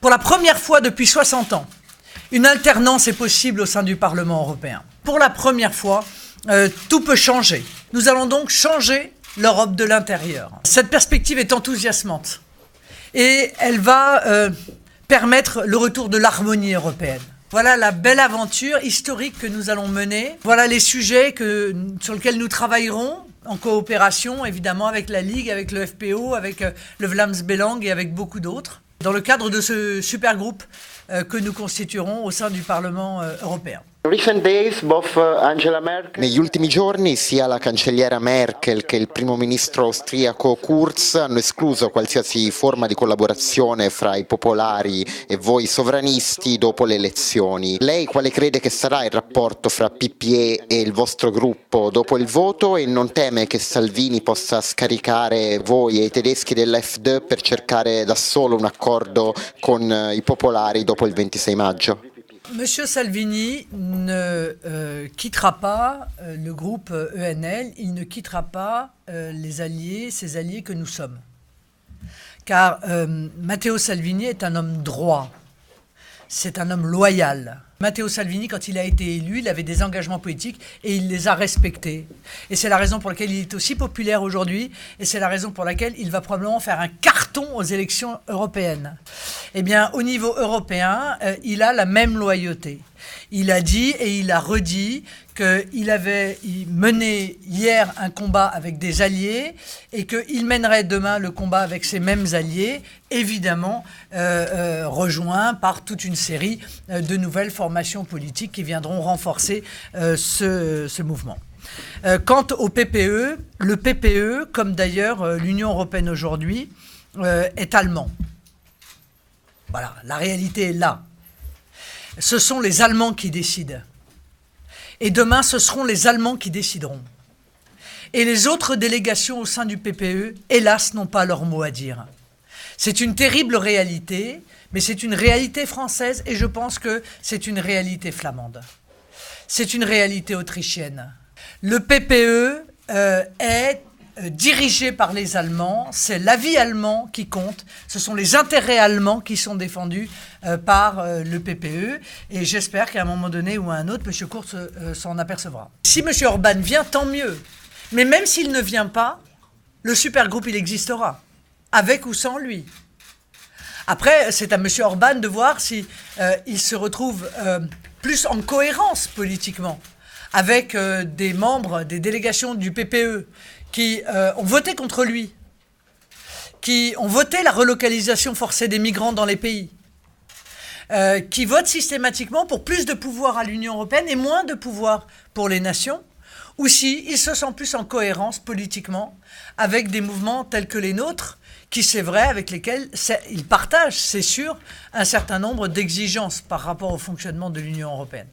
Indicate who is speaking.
Speaker 1: Pour la première fois depuis 60 ans, une alternance est possible au sein du Parlement européen. Pour la première fois, tout peut changer. Nous allons donc changer l'Europe de l'intérieur. Cette perspective est enthousiasmante et elle va permettre le retour de l'harmonie européenne. Voilà la belle aventure historique que nous allons mener. Voilà les sujets sur lesquels nous travaillerons en coopération, évidemment, avec la Ligue, avec le FPO, avec le Vlaams Belang et avec beaucoup d'autres, dans le cadre de ce super groupe que nous constituerons au sein du Parlement européen.
Speaker 2: Negli ultimi giorni sia la cancelliera Merkel che il primo ministro austriaco Kurz hanno escluso qualsiasi forma di collaborazione fra i popolari e voi sovranisti dopo le elezioni. Lei quale crede che sarà il rapporto fra PPE e il vostro gruppo dopo il voto e non teme che Salvini possa scaricare voi e i tedeschi dell'AfD per cercare da solo un accordo con i popolari dopo il 26 maggio?
Speaker 1: Monsieur Salvini ne quittera pas le groupe ENL, il ne quittera pas ses alliés que nous sommes. Car Matteo Salvini est un homme droit, c'est un homme loyal. Matteo Salvini, quand il a été élu, il avait des engagements politiques et il les a respectés. Et c'est la raison pour laquelle il est aussi populaire aujourd'hui et c'est la raison pour laquelle il va probablement faire un carton aux élections européennes. Eh bien, au niveau européen, il a la même loyauté. Il a dit et il a redit qu'il avait mené hier un combat avec des alliés et qu'il mènerait demain le combat avec ces mêmes alliés, évidemment rejoints par toute une série de nouvelles formations politiques qui viendront renforcer ce mouvement. Quant au PPE, le PPE, comme d'ailleurs l'Union européenne aujourd'hui, est allemand. Voilà, la réalité est là. Ce sont les Allemands qui décident. Et demain, ce seront les Allemands qui décideront. Et les autres délégations au sein du PPE, hélas, n'ont pas leur mot à dire. C'est une terrible réalité, mais c'est une réalité française et je pense que c'est une réalité flamande. C'est une réalité autrichienne. Le PPE est dirigé par les Allemands, c'est l'avis allemand qui compte, ce sont les intérêts allemands qui sont défendus par le PPE et j'espère qu'à un moment donné ou à un autre, M. Kurz s'en apercevra. Si M. Orban vient, tant mieux, mais même s'il ne vient pas, le supergroupe il existera, avec ou sans lui. Après, c'est à M. Orban de voir si il se retrouve plus en cohérence politiquement avec des membres, des délégations du PPE qui ont voté contre lui, qui ont voté la relocalisation forcée des migrants dans les pays, qui votent systématiquement pour plus de pouvoir à l'Union européenne et moins de pouvoir pour les nations, ou s'ils se sentent plus en cohérence politiquement avec des mouvements tels que les nôtres, qui c'est vrai, avec lesquels ils partagent, c'est sûr, un certain nombre d'exigences par rapport au fonctionnement de l'Union européenne.